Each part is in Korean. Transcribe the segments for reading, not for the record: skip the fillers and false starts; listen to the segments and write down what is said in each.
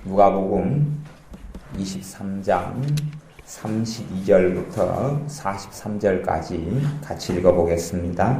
누가복음 23장 32절부터 43절까지 같이 읽어보겠습니다.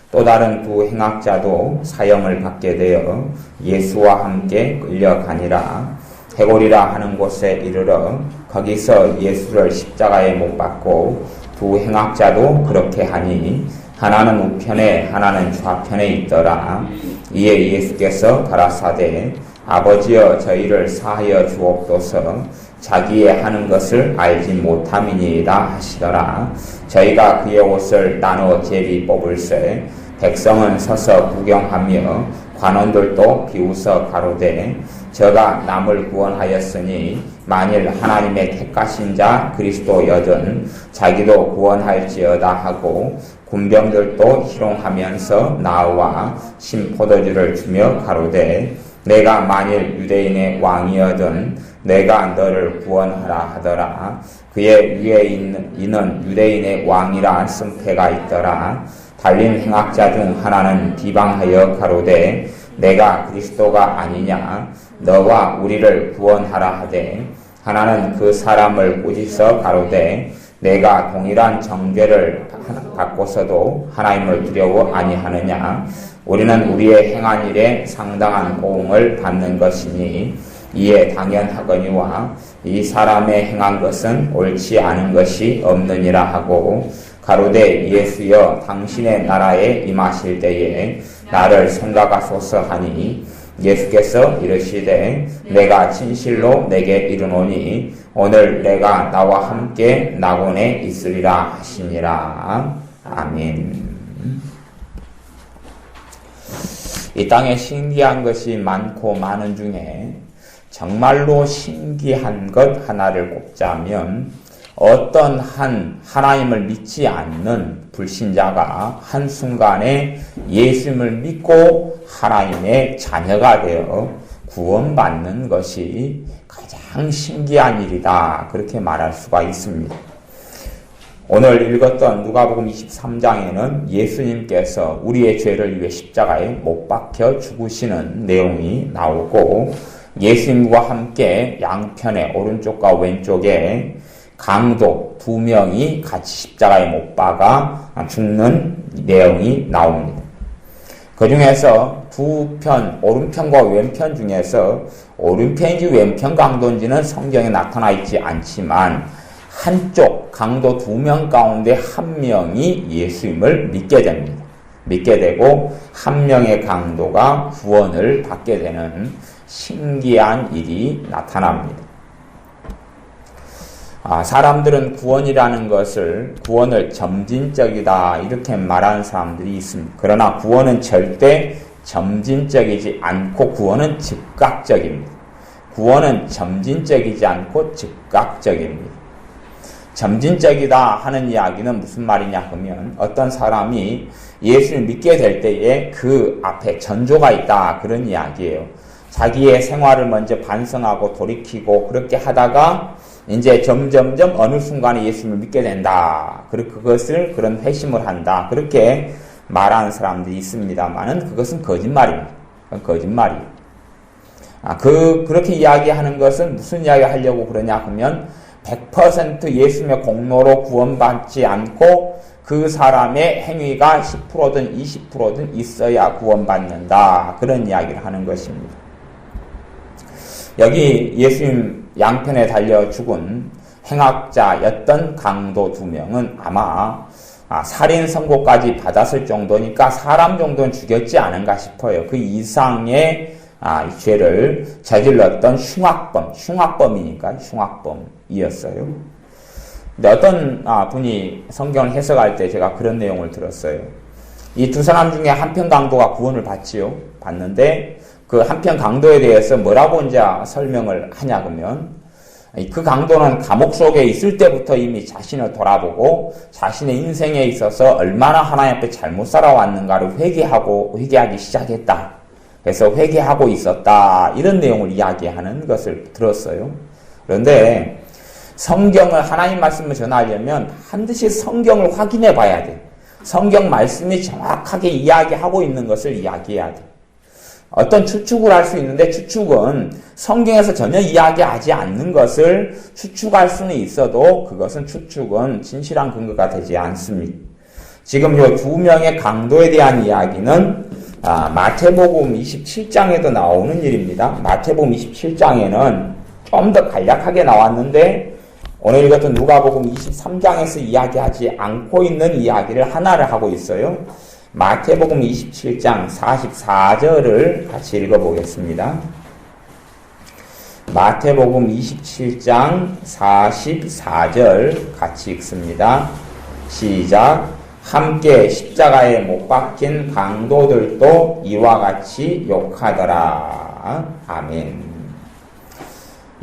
또 다른 두 행악자도 사형을 받게 되어 예수와 함께 끌려가니라. 해골이라 하는 곳에 이르러 거기서 예수를 십자가에 못 박고 두 행악자도 그렇게 하니 하나는 우편에 하나는 좌편에 있더라. 이에 예수께서 가라사대 아버지여 저희를 사하여 주옵소서. 자기의 하는 것을 알지 못함이니이다 하시더라. 저희가 그의 옷을 나누어 제비 뽑을세 백성은 서서 구경하며 관원들도 비웃어 가로되 저가 남을 구원하였으니 만일 하나님의 택하신 자 그리스도여든 자기도 구원할지어다 하고 군병들도 희롱하면서 나와 신포도주를 주며 가로되 내가 만일 유대인의 왕이여든 내가 너를 구원하라 하더라. 그의 위에 이는 유대인의 왕이라 쓴패가 있더라. 달린 행악자 중 하나는 비방하여 가로되 내가 그리스도가 아니냐 너와 우리를 구원하라 하되 하나는 그 사람을 꾸짖어 가로되 내가 동일한 정죄를 받고서도 하나님을 두려워 아니하느냐 우리는 우리의 행한 일에 상당한 보응을 받는 것이니 이에 당연하거니와 이 사람의 행한 것은 옳지 않은 것이 없느니라 하고 가로되 예수여 당신의 나라에 임하실 때에 나를 생각하소서 하니 예수께서 이르시되 내가 진실로 내게 이르노니 오늘 내가 나와 함께 낙원에 있으리라 하시니라. 아멘. 이 땅에 신기한 것이 많고 많은 중에 정말로 신기한 것 하나를 꼽자면 어떤 하나님을 믿지 않는 불신자가 한순간에 예수님을 믿고 하나님의 자녀가 되어 구원받는 것이 가장 신기한 일이다. 그렇게 말할 수가 있습니다. 오늘 읽었던 누가복음 23장에는 예수님께서 우리의 죄를 위해 십자가에 못 박혀 죽으시는 내용이 나오고 예수님과 함께 양편에 오른쪽과 왼쪽에 강도 두 명이 같이 십자가에 못 박아 죽는 내용이 나옵니다. 그 중에서 두 편, 오른편과 왼편 중에서 오른편인지 왼편 강도인지는 성경에 나타나 있지 않지만 한쪽 강도 두 명 가운데 한 명이 예수님을 믿게 됩니다. 믿게 되고 한 명의 강도가 구원을 받게 되는 신기한 일이 나타납니다. 사람들은 구원이라는 것을 구원을 점진적이다 이렇게 말하는 사람들이 있습니다. 그러나 구원은 절대 점진적이지 않고 구원은 즉각적입니다. 구원은 점진적이지 않고 즉각적입니다. 점진적이다 하는 이야기는 무슨 말이냐 하면 어떤 사람이 예수를 믿게 될 때에 그 앞에 전조가 있다 그런 이야기예요. 자기의 생활을 먼저 반성하고 돌이키고 그렇게 하다가 이제 점점점 어느 순간에 예수님을 믿게 된다. 그것을 그런 회심을 한다. 그렇게 말하는 사람들이 있습니다만은 그것은 거짓말입니다. 거짓말이에요. 그렇게 이야기하는 것은 무슨 이야기 하려고 그러냐 하면 100% 예수님의 공로로 구원받지 않고 그 사람의 행위가 10%든 20%든 있어야 구원받는다. 그런 이야기를 하는 것입니다. 여기 예수님 양편에 달려 죽은 행악자였던 강도 두 명은 아마 살인 선고까지 받았을 정도니까 사람 정도는 죽였지 않은가 싶어요. 그 이상의 죄를 저질렀던 흉악범이니까 흉악범이었어요. 근데 어떤 분이 성경을 해석할 때 제가 그런 내용을 들었어요. 이 두 사람 중에 한편 강도가 구원을 받는데 그 한편 강도에 대해서 뭐라고 이제 설명을 하냐 그러면 그 강도는 감옥 속에 있을 때부터 이미 자신을 돌아보고 자신의 인생에 있어서 얼마나 하나님 앞에 잘못 살아왔는가를 회개하기 시작했다. 그래서 회개하고 있었다. 이런 내용을 이야기하는 것을 들었어요. 그런데 성경을 하나님 말씀을 전하려면 반드시 성경을 확인해 봐야 돼. 성경 말씀이 정확하게 이야기하고 있는 것을 이야기해야 돼. 어떤 추측을 할 수 있는데 추측은 성경에서 전혀 이야기하지 않는 것을 추측할 수는 있어도 그것은 추측은 진실한 근거가 되지 않습니다. 지금 이 두 명의 강도에 대한 이야기는 마태복음 27장에도 나오는 일입니다. 마태복음 27장에는 좀 더 간략하게 나왔는데 오늘 읽었던 누가복음 23장에서 이야기하지 않고 있는 이야기를 하나를 하고 있어요. 마태복음 27장 44절을 같이 읽어보겠습니다. 마태복음 27장 44절 같이 읽습니다. 시작. 함께 십자가에 못 박힌 강도들도 이와 같이 욕하더라. 아멘.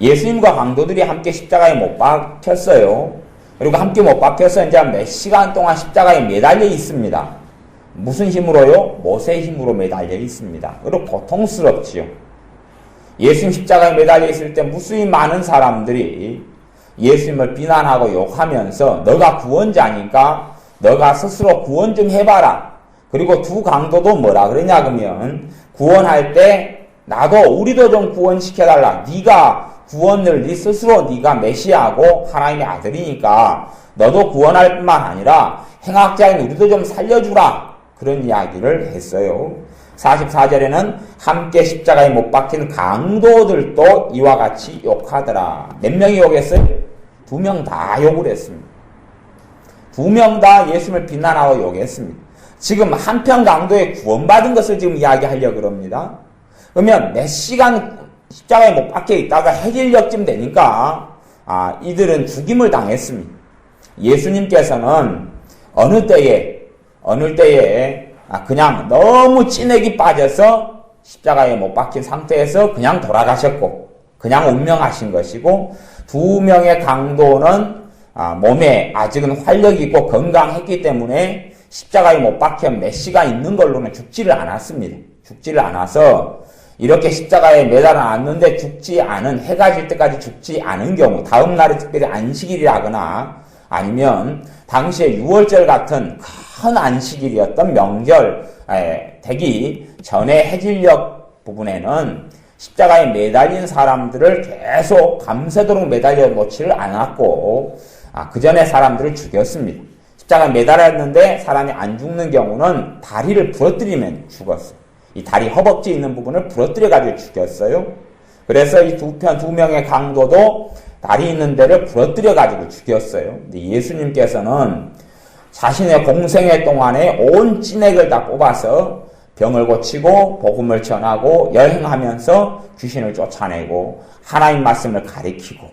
예수님과 강도들이 함께 십자가에 못 박혔어요. 그리고 함께 못 박혀서 이제 몇 시간 동안 십자가에 매달려 있습니다. 무슨 힘으로요? 못의 힘으로 매달려 있습니다. 그리고 고통스럽지요. 예수님 십자가에 매달려 있을 때 무수히 많은 사람들이 예수님을 비난하고 욕하면서 너가 구원자니까 너가 스스로 구원 좀 해봐라. 그리고 두 강도도 뭐라 그러냐 그러면 구원할 때 나도 우리도 좀 구원시켜달라. 네가 구원을 네 스스로 네가 메시아고 하나님의 아들이니까 너도 구원할 뿐만 아니라 행악자인 우리도 좀 살려주라. 그런 이야기를 했어요. 44절에는 함께 십자가에 못 박힌 강도들도 이와 같이 욕하더라. 몇 명이 욕했어요? 2명 다 욕을 했습니다. 2명 다 예수님을 비난하고 욕했습니다. 지금 한편 강도에 구원받은 것을 지금 이야기하려고 그럽니다. 그러면 몇 시간 십자가에 못 박혀 있다가 해질녘쯤 되니까 이들은 죽임을 당했습니다. 예수님께서는 어느 때에 그냥 너무 찐액이 빠져서 십자가에 못 박힌 상태에서 그냥 돌아가셨고 그냥 운명하신 것이고 2명의 강도는 몸에 아직은 활력이 있고 건강했기 때문에 십자가에 못 박혀 몇 시간 있는 걸로는 죽지를 않았습니다. 죽지를 않아서 이렇게 십자가에 매달아 놨는데 죽지 않은, 해가 질 때까지 죽지 않은 경우, 다음 날이 특별히 안식일이라거나 아니면 당시에 6월절 같은 큰 안식일이었던 명절 되기 전에 해질녘 부분에는 십자가에 매달린 사람들을 계속 밤새도록 매달려 놓지를 않았고 그 전에 사람들을 죽였습니다. 십자가에 매달았는데 사람이 안 죽는 경우는 다리를 부러뜨리면 죽었어요. 이 다리 허벅지 있는 부분을 부러뜨려가지고 죽였어요. 그래서 이 두 명의 강도도 다리 있는 데를 부러뜨려가지고 죽였어요. 근데 예수님께서는 자신의 공생애 동안에 온 찐액을 다 뽑아서 병을 고치고 복음을 전하고 여행하면서 귀신을 쫓아내고 하나님 말씀을 가리키고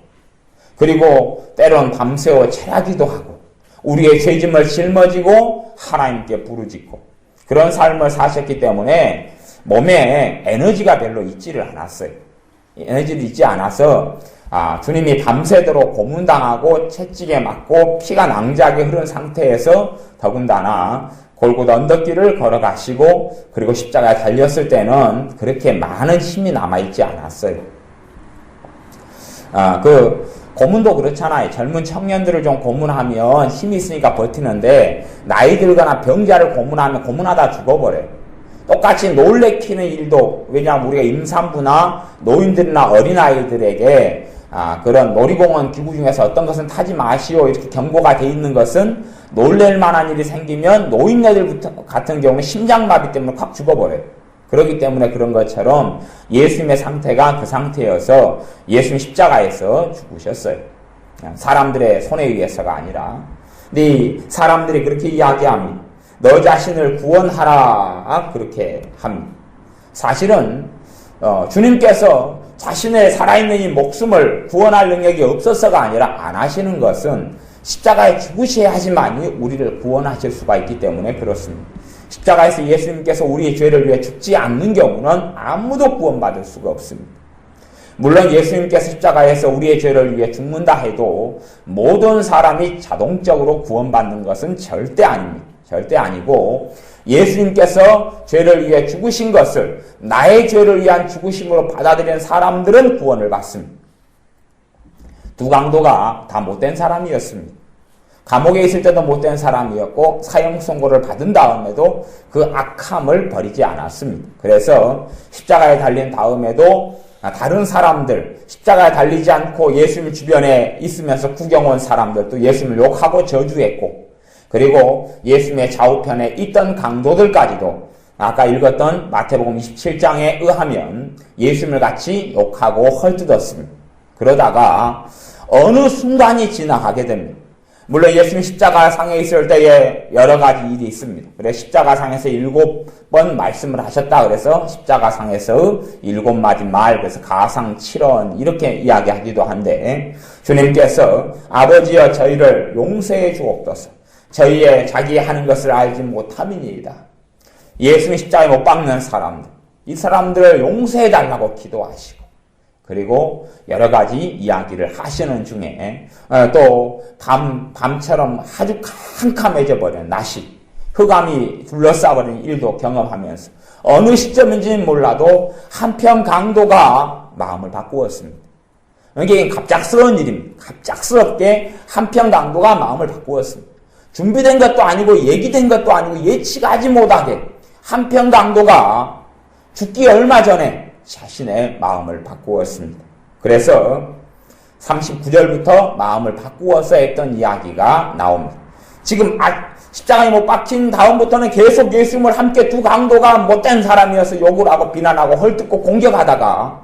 그리고 때론 밤새워 체하기도 하고 우리의 죄짐을 짊어지고 하나님께 부르짖고 그런 삶을 사셨기 때문에 몸에 에너지가 별로 있지를 않았어요. 에너지도 있지 않아서 주님이 밤새도록 고문당하고 채찍에 맞고 피가 낭자하게 흐른 상태에서 더군다나 골고다 언덕길을 걸어가시고 그리고 십자가에 달렸을 때는 그렇게 많은 힘이 남아있지 않았어요. 고문도 그렇잖아요. 젊은 청년들을 좀 고문하면 힘이 있으니까 버티는데 나이 들거나 병자를 고문하면 고문하다 죽어버려요. 똑같이 놀래키는 일도 왜냐하면 우리가 임산부나 노인들이나 어린아이들에게 그런 놀이공원 기구 중에서 어떤 것은 타지 마시오 이렇게 경고가 돼 있는 것은 놀랄 만한 일이 생기면 노인네들 같은 경우는 심장마비 때문에 확 죽어버려요. 그렇기 때문에 그런 것처럼 예수님의 상태가 그 상태여서 예수님 십자가에서 죽으셨어요. 사람들의 손에 의해서가 아니라. 근데 사람들이 그렇게 이야기합니다. 너 자신을 구원하라 그렇게 합니다. 사실은 주님께서 자신의 살아있는 이 목숨을 구원할 능력이 없어서가 아니라 안 하시는 것은 십자가에 죽으셔야지만이 우리를 구원하실 수가 있기 때문에 그렇습니다. 십자가에서 예수님께서 우리의 죄를 위해 죽지 않는 경우는 아무도 구원받을 수가 없습니다. 물론 예수님께서 십자가에서 우리의 죄를 위해 죽는다 해도 모든 사람이 자동적으로 구원받는 것은 절대 아닙니다. 절대 아니고 예수님께서 죄를 위해 죽으신 것을 나의 죄를 위한 죽으심으로 받아들이는 사람들은 구원을 받습니다. 두 강도가 다 못된 사람이었습니다. 감옥에 있을 때도 못된 사람이었고 사형 선고를 받은 다음에도 그 악함을 버리지 않았습니다. 그래서 십자가에 달린 다음에도 다른 사람들, 십자가에 달리지 않고 예수님 주변에 있으면서 구경 온 사람들도 예수님을 욕하고 저주했고, 그리고 예수님의 좌우편에 있던 강도들까지도 아까 읽었던 마태복음 27장에 의하면 예수님을 같이 욕하고 헐뜯었습니다. 그러다가 어느 순간이 지나가게 됩니다. 물론 예수님 십자가상에 있을 때에 여러 가지 일이 있습니다. 그래 십자가상에서 7번 말씀을 하셨다. 그래서 십자가상에서 7마디 말, 그래서 가상 7원 이렇게 이야기하기도 한데, 주님께서 아버지여 저희를 용서해 주옵소서. 저희의 자기 하는 것을 알지 못함이니이다. 예수님 십자가에 못 박는 사람들, 이 사람들을 용서해 달라고 기도하시고, 그리고 여러 가지 이야기를 하시는 중에 또 밤처럼 아주 캄캄해져 버린 낮이, 흑암이 둘러싸버린 일도 경험하면서 어느 시점인지는 몰라도 한편 강도가 마음을 바꾸었습니다. 이게 갑작스러운 일입니다. 갑작스럽게 한편 강도가 마음을 바꾸었습니다. 준비된 것도 아니고 얘기된 것도 아니고 예측하지 못하게 한편 강도가 죽기 얼마 전에 자신의 마음을 바꾸었습니다. 그래서 39절부터 마음을 바꾸어서 했던 이야기가 나옵니다. 지금 십자가에 못 박힌 다음부터는 계속 예수님을 함께 두 강도가 못된 사람이어서 욕을 하고 비난하고 헐뜯고 공격하다가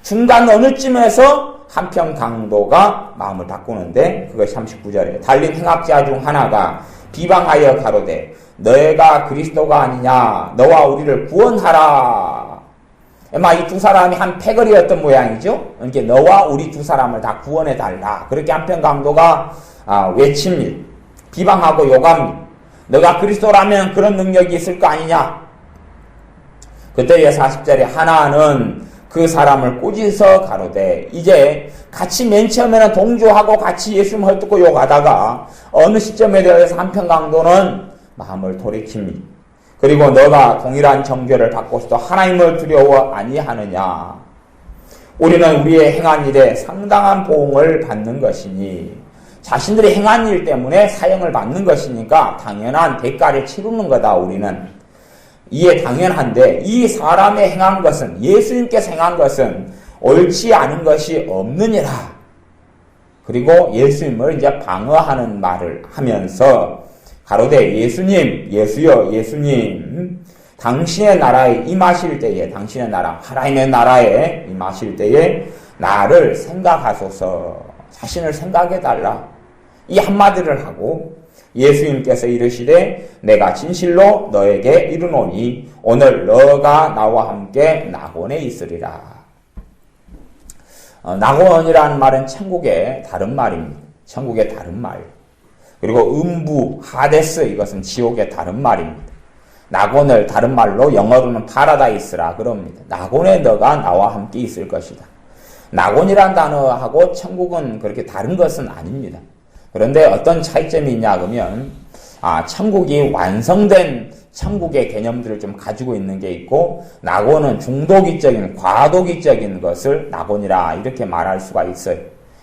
중간 어느 쯤에서 한편 강도가 마음을 바꾸는데, 그것이 39절에 달린 행악자 중 하나가 비방하여 가로되 너희가 그리스도가 아니냐, 너와 우리를 구원하라. 이 두 사람이 한 패거리였던 모양이죠. 그러니까 너와 우리 두 사람을 다 구원해달라. 그렇게 한편 강도가 외칩니다. 비방하고 욕합니다. 너가 그리스도라면 그런 능력이 있을 거 아니냐. 그때의 40절에 하나는 그 사람을 꾸짖어 가로되, 이제 같이 맨 처음에는 동조하고 같이 예수님 헐뜯고 욕하다가 어느 시점에 대해서 한편 강도는 마음을 돌이킵니다. 그리고 너가 동일한 정죄를 받고서도 하나님을 두려워 아니하느냐. 우리는 우리의 행한 일에 상당한 보응을 받는 것이니, 자신들이 행한 일 때문에 사형을 받는 것이니까 당연한 대가를 치르는 거다. 우리는 이에 당연한데, 이 사람의 행한 것은, 예수님께서 행한 것은 옳지 않은 것이 없느니라. 그리고 예수님을 이제 방어하는 말을 하면서 가로되 예수님, 예수여 예수님, 당신의 나라에 임하실 때에, 당신의 나라, 하나님의 나라에 임하실 때에 나를 생각하소서. 자신을 생각해달라. 이 한마디를 하고 예수님께서 이르시되 내가 진실로 너에게 이르노니 오늘 너가 나와 함께 낙원에 있으리라. 낙원이라는 말은 천국의 다른 말입니다. 천국의 다른 말. 그리고 음부, 하데스, 이것은 지옥의 다른 말입니다. 낙원을 다른 말로 영어로는 파라다이스라 그럽니다. 낙원에 너가 나와 함께 있을 것이다. 낙원이란 단어하고 천국은 그렇게 다른 것은 아닙니다. 그런데 어떤 차이점이 있냐 그러면 천국이 완성된 천국의 개념들을 좀 가지고 있는 게 있고, 낙원은 중도기적인, 과도기적인 것을 낙원이라 이렇게 말할 수가 있어요.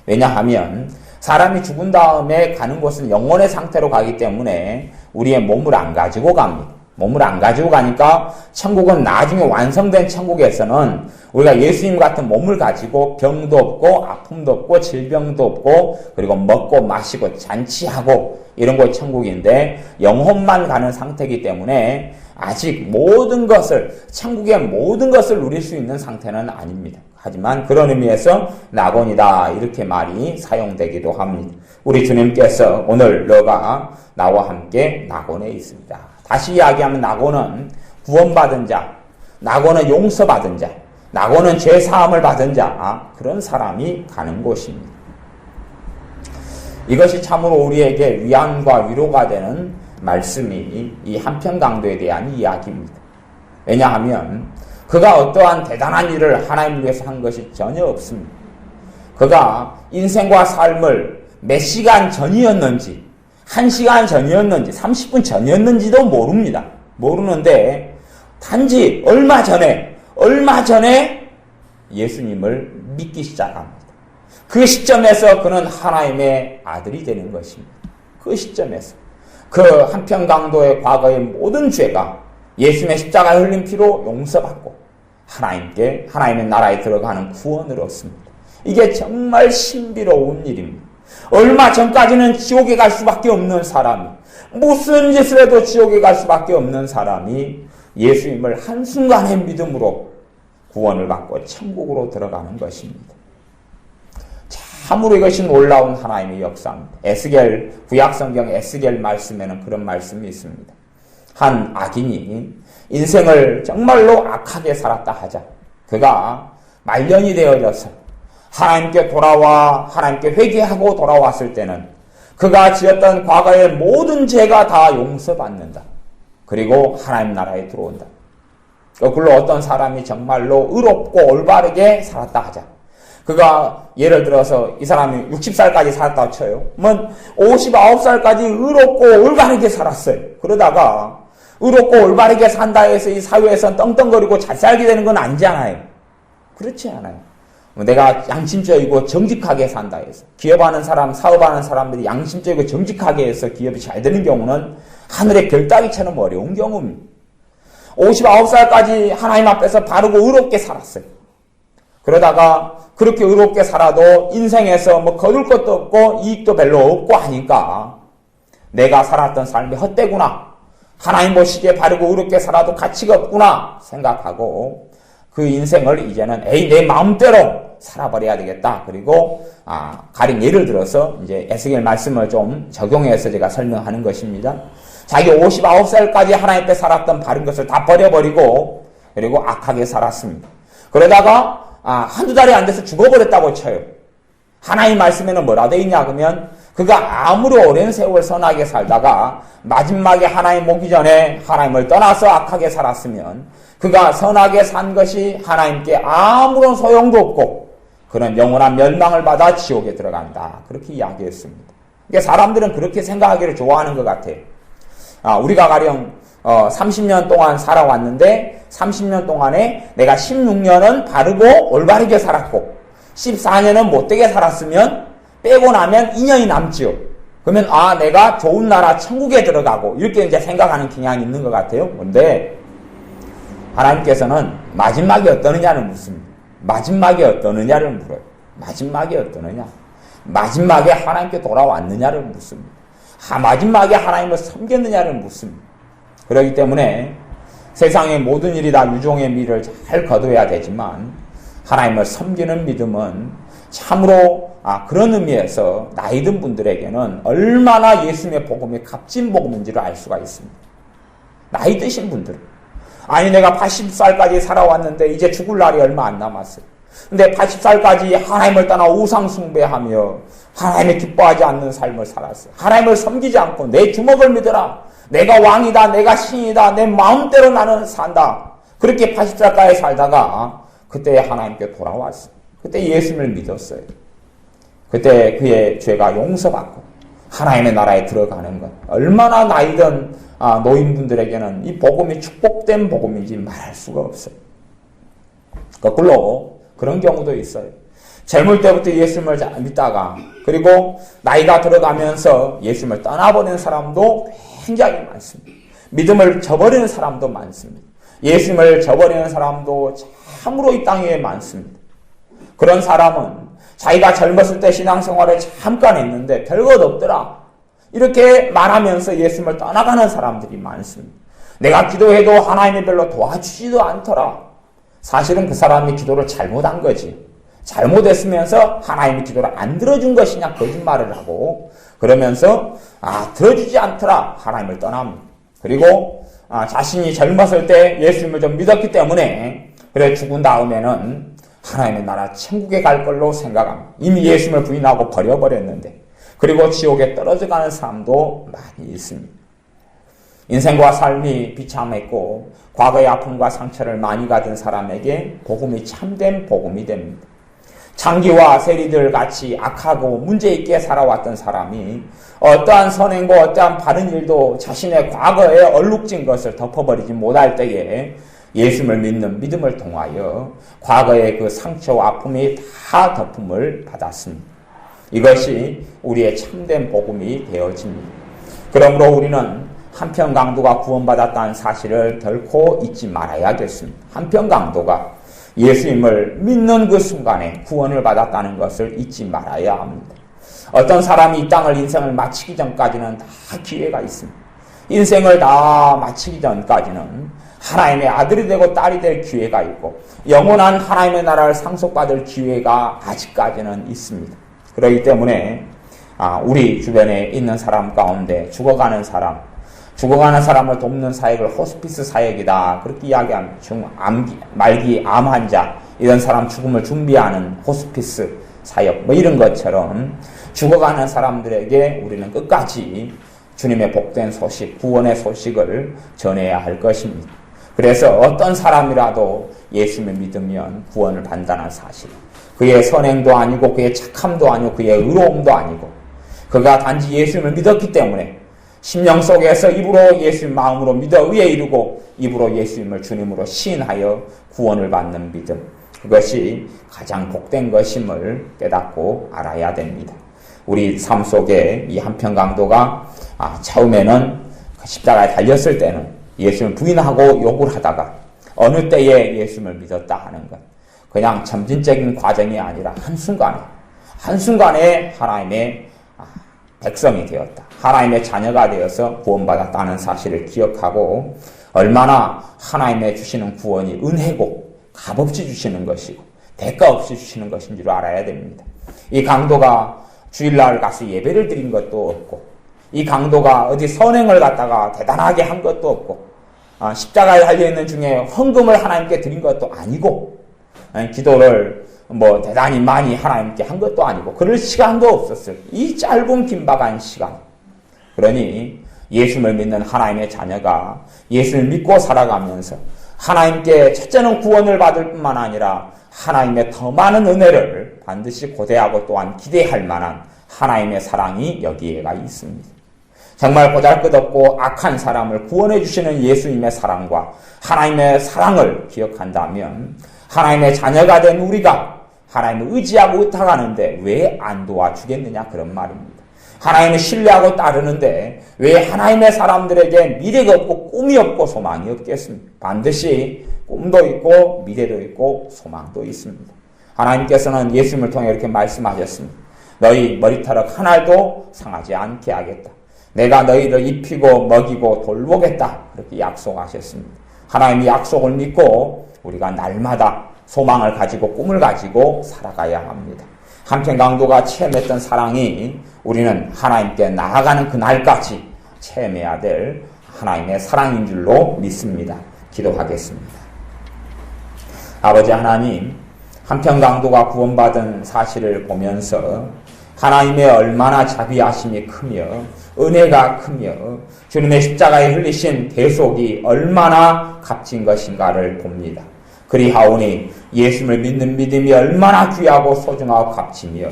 왜냐하면 사람이 죽은 다음에 가는 곳은 영혼의 상태로 가기 때문에 우리의 몸을 안 가지고 갑니다. 몸을 안 가지고 가니까 천국은 나중에 완성된 천국에서는 우리가 예수님 같은 몸을 가지고 병도 없고 아픔도 없고 질병도 없고, 그리고 먹고 마시고 잔치하고 이런 곳이 천국인데, 영혼만 가는 상태이기 때문에 아직 모든 것을, 천국의 모든 것을 누릴 수 있는 상태는 아닙니다. 하지만 그런 의미에서 낙원이다 이렇게 말이 사용되기도 합니다. 우리 주님께서 오늘 너가 나와 함께 낙원에 있습니다. 다시 이야기하면 낙원은 구원받은 자, 낙원은 용서받은 자, 낙원은 죄사함을 받은 자, 그런 사람이 가는 곳입니다. 이것이 참으로 우리에게 위안과 위로가 되는 말씀이 이 한편 강도에 대한 이야기입니다. 왜냐하면 그가 어떠한 대단한 일을 하나님을 위해서 한 것이 전혀 없습니다. 그가 인생과 삶을 몇 시간 전이었는지, 1시간 전이었는지, 30분 전이었는지도 모릅니다. 모르는데 단지 얼마 전에 예수님을 믿기 시작합니다. 그 시점에서 그는 하나님의 아들이 되는 것입니다. 그 시점에서 그 한평강도의 과거의 모든 죄가 예수님의 십자가에 흘린 피로 용서받고 하나님의 나라에 들어가는 구원을 얻습니다. 이게 정말 신비로운 일입니다. 얼마 전까지는 지옥에 갈 수밖에 없는 사람이, 무슨 짓을 해도 지옥에 갈 수밖에 없는 사람이 예수님을 한순간의 믿음으로 구원을 받고 천국으로 들어가는 것입니다. 참으로 이것이 놀라운 하나님의 역사입니다. 구약성경 에스겔 말씀에는 그런 말씀이 있습니다. 한 악인이 인생을 정말로 악하게 살았다 하자. 그가 말년이 되어져서 하나님께 돌아와 하나님께 회개하고 돌아왔을 때는 그가 지었던 과거의 모든 죄가 다 용서받는다. 그리고 하나님 나라에 들어온다. 거꾸로 어떤 사람이 정말로 의롭고 올바르게 살았다 하자. 그가 예를 들어서 이 사람이 60살까지 살았다고 쳐요. 59살까지 의롭고 올바르게 살았어요. 그러다가 의롭고 올바르게 산다 해서 이 사회에서 떵떵거리고 잘 살게 되는 건 아니잖아요. 그렇지 않아요. 내가 양심적이고 정직하게 산다 해서 기업하는 사람, 사업하는 사람들이 양심적이고 정직하게 해서 기업이 잘 되는 경우는 하늘의 별 따기처럼 어려운 경우입니다. 59살까지 하나님 앞에서 바르고 의롭게 살았어요. 그러다가 그렇게 의롭게 살아도 인생에서 거둘 것도 없고 이익도 별로 없고 하니까 내가 살았던 삶이 헛되구나. 하나님 보시기에 바르고 의롭게 살아도 가치가 없구나 생각하고 그 인생을 이제는 내 마음대로 살아버려야 되겠다. 그리고 가령 예를 들어서 이제 에스겔 말씀을 좀 적용해서 제가 설명하는 것입니다. 자기 59살까지 하나님 앞에 살았던 바른 것을 다 버려버리고 그리고 악하게 살았습니다. 그러다가 한두 달이 안 돼서 죽어버렸다고 쳐요. 하나님 말씀에는 뭐라 되어 있냐 그러면 그가 아무리 오랜 세월 선하게 살다가 마지막에 하나님 오기 전에 하나님을 떠나서 악하게 살았으면 그가 선하게 산 것이 하나님께 아무런 소용도 없고 그는 영원한 멸망을 받아 지옥에 들어간다. 그렇게 이야기했습니다. 그러니까 사람들은 그렇게 생각하기를 좋아하는 것 같아요. 우리가 가령 30년 동안 살아왔는데 30년 동안에 내가 16년은 바르고 올바르게 살았고 14년은 못되게 살았으면 빼고 나면 2년이 남지요. 그러면 내가 좋은 나라 천국에 들어가고 이렇게 이제 생각하는 경향이 있는 것 같아요. 그런데 하나님께서는 마지막이 어떠느냐를 묻습니다. 마지막이 어떠느냐를 물어요. 마지막이 어떠느냐? 마지막에 하나님께 돌아왔느냐를 묻습니다. 마지막에 하나님을 섬겼느냐를 묻습니다. 그렇기 때문에 세상의 모든 일이 다 유종의 미를 잘 거둬야 되지만 하나님을 섬기는 믿음은 참으로 그런 의미에서 나이 든 분들에게는 얼마나 예수님의 복음이 값진 복음인지를 알 수가 있습니다. 나이 드신 분들은 내가 80살까지 살아왔는데 이제 죽을 날이 얼마 안 남았어요. 근데 80살까지 하나님을 떠나 우상 숭배하며 하나님을 기뻐하지 않는 삶을 살았어요. 하나님을 섬기지 않고 내 주먹을 믿어라. 내가 왕이다. 내가 신이다. 내 마음대로 나는 산다. 그렇게 80살까지 살다가 그때 하나님께 돌아왔어요. 그때 예수님을 믿었어요. 그때 그의 죄가 용서받고 하나님의 나라에 들어가는 것. 얼마나 나이든 노인분들에게는 이 복음이 축복된 복음인지 말할 수가 없어요. 거꾸로 그런 경우도 있어요. 젊을 때부터 예수님을 믿다가 그리고 나이가 들어가면서 예수님을 떠나버리는 사람도 굉장히 많습니다. 믿음을 저버리는 사람도 많습니다. 예수님을 저버리는 사람도 참으로 이 땅에 많습니다. 그런 사람은 자기가 젊었을 때 신앙생활을 잠깐 했는데 별것 없더라. 이렇게 말하면서 예수님을 떠나가는 사람들이 많습니다. 내가 기도해도 하나님이 별로 도와주지도 않더라. 사실은 그 사람이 기도를 잘못한 거지. 잘못했으면서 하나님이 기도를 안 들어준 것이냐 거짓말을 하고 그러면서 들어주지 않더라. 하나님을 떠납니다. 그리고 자신이 젊었을 때 예수님을 좀 믿었기 때문에 그래 죽은 다음에는 하나님의 나라 천국에 갈 걸로 생각합니다. 이미 예수님을 부인하고 버려버렸는데 그리고 지옥에 떨어져가는 사람도 많이 있습니다. 인생과 삶이 비참했고 과거의 아픔과 상처를 많이 가진 사람에게 복음이 참된 복음이 됩니다. 창기와 세리들 같이 악하고 문제있게 살아왔던 사람이 어떠한 선행고 어떠한 바른 일도 자신의 과거에 얼룩진 것을 덮어버리지 못할 때에 예수님을 믿는 믿음을 통하여 과거의 그 상처와 아픔이 다 덮음을 받았습니다. 이것이 우리의 참된 복음이 되어집니다. 그러므로 우리는 한편 강도가 구원받았다는 사실을 결코 잊지 말아야겠습니다. 한편 강도가 예수님을 믿는 그 순간에 구원을 받았다는 것을 잊지 말아야 합니다. 어떤 사람이 이 땅을 인생을 마치기 전까지는 다 기회가 있습니다. 인생을 다 마치기 전까지는 하나님의 아들이 되고 딸이 될 기회가 있고 영원한 하나님의 나라를 상속받을 기회가 아직까지는 있습니다. 그렇기 때문에 우리 주변에 있는 사람 가운데 죽어가는 사람을 돕는 사역을 호스피스 사역이다. 그렇게 이야기하면 말기 암 환자 이런 사람 죽음을 준비하는 호스피스 사역 이런 것처럼 죽어가는 사람들에게 우리는 끝까지 주님의 복된 소식, 구원의 소식을 전해야 할 것입니다. 그래서 어떤 사람이라도 예수님을 믿으면 구원을 받는다는 사실, 그의 선행도 아니고 그의 착함도 아니고 그의 의로움도 아니고 그가 단지 예수님을 믿었기 때문에 심령 속에서 입으로 예수님 마음으로 믿어 의에 이르고 입으로 예수님을 주님으로 시인하여 구원을 받는 믿음, 그것이 가장 복된 것임을 깨닫고 알아야 됩니다. 우리 삶 속에 이 한편 강도가 처음에는 십자가에 달렸을 때는 예수님을 부인하고 욕을 하다가 어느 때에 예수님을 믿었다 하는 것, 그냥 점진적인 과정이 아니라 한순간에 하나님의 백성이 되었다, 하나님의 자녀가 되어서 구원받았다는 사실을 기억하고 얼마나 하나님의 주시는 구원이 은혜고 값없이 주시는 것이고 대가 없이 주시는 것인 줄 알아야 됩니다. 이 강도가 주일날 가서 예배를 드린 것도 없고 이 강도가 어디 선행을 갖다가 대단하게 한 것도 없고 십자가에 달려있는 중에 헌금을 하나님께 드린 것도 아니고 기도를 대단히 많이 하나님께 한 것도 아니고 그럴 시간도 없었어요. 이 짧은 긴박한 시간. 그러니 예수님을 믿는 하나님의 자녀가 예수를 믿고 살아가면서 하나님께 첫째는 구원을 받을 뿐만 아니라 하나님의 더 많은 은혜를 반드시 고대하고 또한 기대할 만한 하나님의 사랑이 여기에가 있습니다. 정말 보잘것없고 악한 사람을 구원해 주시는 예수님의 사랑과 하나님의 사랑을 기억한다면 하나님의 자녀가 된 우리가 하나님을 의지하고 의탁하는데 왜 안 도와주겠느냐, 그런 말입니다. 하나님을 신뢰하고 따르는데 왜 하나님의 사람들에게 미래가 없고 꿈이 없고 소망이 없겠습니까? 반드시 꿈도 있고 미래도 있고 소망도 있습니다. 하나님께서는 예수님을 통해 이렇게 말씀하셨습니다. 너희 머리털 하나도 상하지 않게 하겠다. 내가 너희를 입히고 먹이고 돌보겠다. 그렇게 약속하셨습니다. 하나님의 약속을 믿고 우리가 날마다 소망을 가지고 꿈을 가지고 살아가야 합니다. 한편 강도가 체험했던 사랑이 우리는 하나님께 나아가는 그날까지 체험해야 될 하나님의 사랑인 줄로 믿습니다. 기도하겠습니다. 아버지 하나님, 한편 강도가 구원받은 사실을 보면서 하나님의 얼마나 자비하심이 크며 은혜가 크며 주님의 십자가에 흘리신 대속이 얼마나 값진 것인가를 봅니다. 그리하오니 예수님을 믿는 믿음이 얼마나 귀하고 소중하고 값지며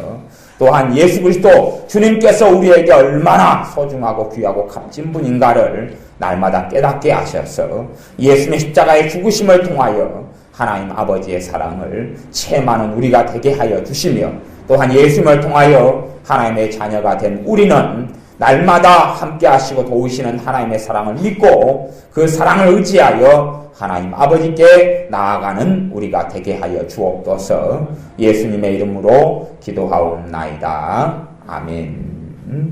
또한 예수 그리스도 주님께서 우리에게 얼마나 소중하고 귀하고 값진 분인가를 날마다 깨닫게 하셔서 예수님의 십자가의 죽으심을 통하여 하나님 아버지의 사랑을 체험하는 우리가 되게 하여 주시며 또한 예수님을 통하여 하나님의 자녀가 된 우리는 날마다 함께 하시고 도우시는 하나님의 사랑을 믿고 그 사랑을 의지하여 하나님 아버지께 나아가는 우리가 되게 하여 주옵소서. 예수님의 이름으로 기도하옵나이다. 아멘.